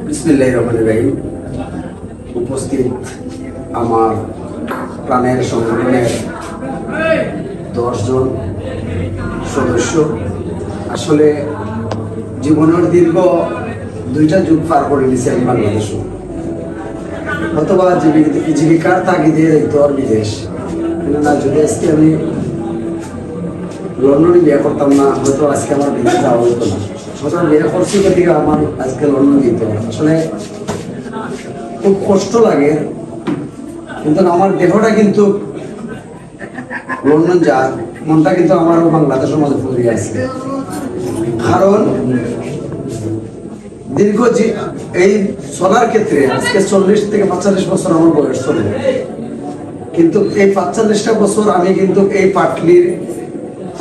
বিসমিল্লাহির রহমানির রহিম। উপস্থিত আমার প্রাণের সংগঠনের 10 জন সদস্য, আসলে জীবনের দীর্ঘ 2টা যুগ পার করে নিয়েছি আমি বাংলাদেশও, অথবা জীবিকার তাগিদে তোর বিদেশ। কেননা যদি আজকে আমি লন্ডনে বিয়ে করতাম না, হয়তো আজকে আমার বিদেশ যাওয়া হতো না। হয়তো বিয়ে করছি থেকে আমার আজকে লন্ডন যেতে হবে। আসলে খুব কষ্ট লাগে, কিন্তু আমার দেহটা কিন্তু লন্ডন যার, মনটা কিন্তু আমারও বাংলাদেশের মধ্যে পড়ে আছে। কারণ দীর্ঘ এই চলার ক্ষেত্রে আজকে 40 থেকে 45 বছর আমার বয়স চলে, কিন্তু এই 45টা বছর আমি কিন্তু এই পাটলির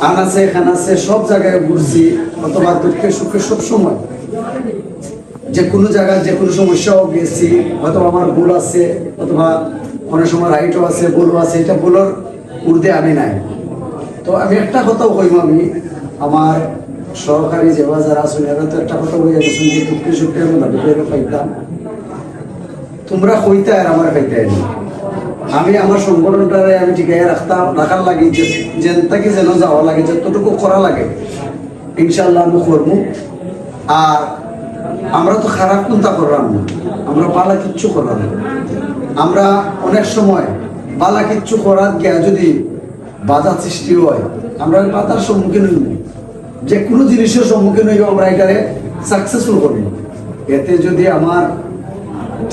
আনাচে খানাচে সব জায়গায় ঘুরছি, অথবা দুঃখে সুখে সব সময় যে কোনো জায়গায় যে কোনো সমস্যাও গেছি। হয়তো আমার ভুল আছে, অথবা অনেক সময় রাইটও আছে, ভুলও আছে, এটা ভুলের ঊর্ধ্বে আমি নাই। তো আমি একটা কথাও কইব, আমি আমার সরকারি যেবা যারা আছেন এরা তো একটা কথা বলে গেছেন যে দুঃখে সুখে আমি ভাবিকে পাইতাম, তোমরা কইতে আর আমার পাইতে না। আমি আমার সংগঠনটারে আমি টিকাইয়া রাখার লাগে, যেন তাকে যেন যাওয়া লাগে, যতটুকু করা লাগে ইনশাল্লাহ আমি করবো। আর আমরা তো খারাপ চিন্তা করলাম না, আমরা বালা কিচ্ছু করলাম না। আমরা অনেক সময় বালা কিচ্ছু করার গিয়া যদি বাধা সৃষ্টি হয়, আমরা বাধার সম্মুখীন হইব, যে কোনো জিনিসের সম্মুখীন হইব, আমরা এটারে সাকসেসফুল করবো। এতে যদি আমার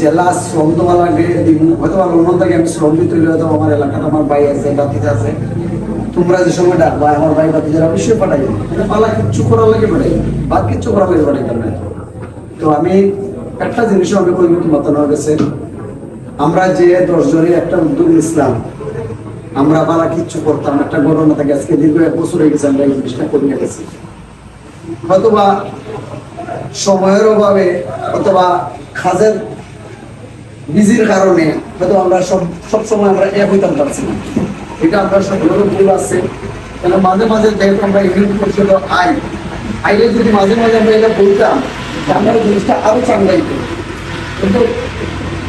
জেলা শ্রম দেওয়া লাগে, হয়তো লন্ডন থেকে আমি শ্রম দিতে হইলে হয়তো আমার এলাকাতে আমার ভাই আছে, বাতিজা আছে, তোমরা যে সময় ডাকবা আমার ভাই বাতিজারা অবশ্যই পাঠাই, পালা কিচ্ছু করার লাগে পাঠাই, বাদ কিচ্ছু করার লাগে পাঠাইতাম না। তো আমি একটা জিনিসও আমি কই মতানো গেছে, আমরা যে 10 জনের একটা উদ্যোগ নিছিলাম, আমরা বালা কিচ্ছু করতাম, একটা ঘটনা থাকে আজকে দীর্ঘ 1 বছর হয়ে গেছে আমরা এই জিনিসটা করে গেছি। হয়তোবা সময়ের অভাবে অথবা কাজের বিজির কারণে হয়তো আমরা সব সময় আমরা এক হইতাম পারছি না, এটা আমরা সকলেরও ভুল আছে। কেন মাঝে মাঝে যেহেতু আমরা ইউনিট পরিষদ আইলে যদি মাঝে মাঝে আমরা এটা বলতাম, আমরা জিনিসটা আরো চাঙ্গাইত। কিন্তু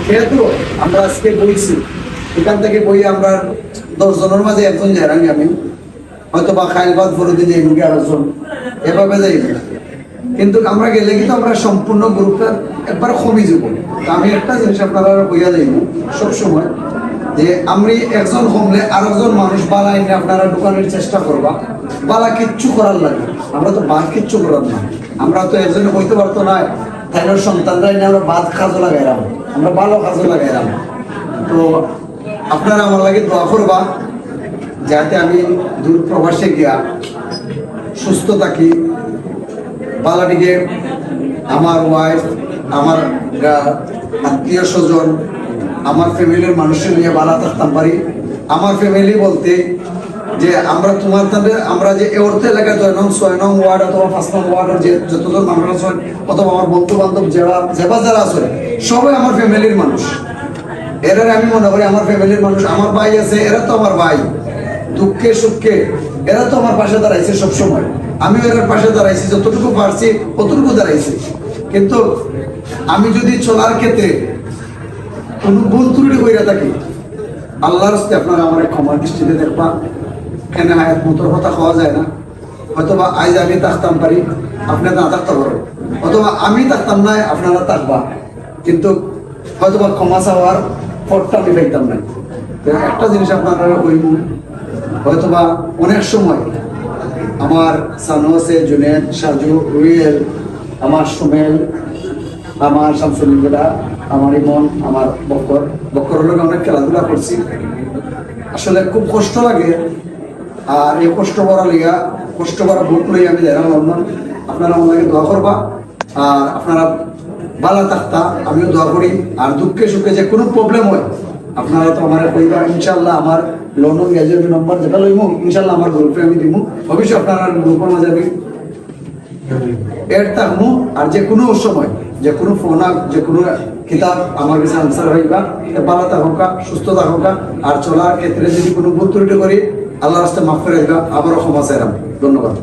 যেহেতু আমরা আজকে বইছি, এখান থেকে বই আমরা 10 জনের মাঝে একজন জেরানি, আমি হয়তো বা খাইলবাদ ফরুদ্দিন এগুলি আরেকজন, এভাবে যাই। কিন্তু আমরা গেলে কিন্তু আমরা সম্পূর্ণ গ্রুপটা একবার কমে যাব। আমি একটা জিনিস আপনারা কইয়া যাইব সবসময়, যে আমি একজন কমলে আরেকজন মানুষ বালা এনে আপনারা ঢুকানোর চেষ্টা করবা, বালা কিচ্ছু করার লাগে। আমরা তো বাদ কিচ্ছু করার না, আমরা তো একজনে কইতে পারতো না তাইনের সন্তানরা এনে আমরা বাদ কাজও লাগাইলাম, আমরা ভালো কাজও লাগাইলাম। তো আপনারা আমার লাগে দোয়া করবা, যাতে আমি দূর প্রবাসে গিয়া সুস্থ থাকি, বালাটিকে আমার ওয়াইফ, আমার আত্মীয় স্বজন, আমার ফ্যামিলির মানুষের নিয়ে বালা থাকতাম পারি। আমার ফ্যামিলি বলতে যে আমরা তোমার তাহলে আমরা যে এই অর্থ এলাকায় 2 নং 6 নং ওয়ার্ড অথবা 5 নং ওয়ার্ডের যে যতজন মানুষ আছেন, অথবা আমার বন্ধু বান্ধব যারা আছে, সবাই আমার ফ্যামিলির মানুষ। এরা আমি মনে করি আমার ফ্যামিলির মানুষ। আমার ভাই আছে, এরা তো আমার ভাই, দুঃখে সুখে এরা তো আমার পাশে দাঁড়াইছে সবসময়, আমিও এর পাশে দাঁড়াইছি, যতটুকু পারছি ততটুকু দাঁড়াইছি। কিন্তু আমি যদি চলার ক্ষেত্রে কোনো ভুল ত্রুটি কইরা থাকি, আল্লাহর রাস্তে আপনারা আমার ক্ষমার দৃষ্টিতে দেখবা। কেন হায়াত মতোর কথা খাওয়া যায় না, হয়তোবা আজ আমি থাকতাম পারি, আপনারা না থাকতে পারো, অথবা আমি থাকতাম না আপনারা থাকবা, কিন্তু হয়তোবা ক্ষমা চাওয়ার পথটা আমি পাইতাম না। একটা জিনিস আপনারা কইব, হয়তোবা অনেক সময় আমার সানু আছে, জুনেদ, সাজু, রুয়েল, আমার সুমেল, আমার শামসুলিন্দা, আমার ইমন, আমার বক্কর লোক অনেক খেলাধুলা করছি। আসলে খুব কষ্ট লাগে, আর এই কষ্ট করা বুক লই আমি যারা লন্ডন, আপনারা আমাকে দোয়া করবা। আর আপনারা ভালো থাকতা, আমিও দোয়া করি। আর দুঃখে সুখে যে কোনো প্রবলেম হয় আপনারা তো আমার কইবা, ইনশাল্লাহ আমার লন্ডন গ্যাজেট নম্বর যেটা লইব ইনশাল্লাহ আমার গ্রুপে আমি দিব, অবশ্যই আপনারা গ্রুপের মাঝে আমি এড থাকবো। আর যে কোনো সময় যে কোনো ফোন যে কোনো কিতাব আমার কাছে আনসার হইবা। ভালো থাকুকা, সুস্থ থাকুকা, আর চলার ক্ষেত্রে যদি কোনো ভুল ত্রুটি করি আল্লাহর রাস্তায় মাফ করে দিবা, আবারও ক্ষমা চাইলাম। ধন্যবাদ।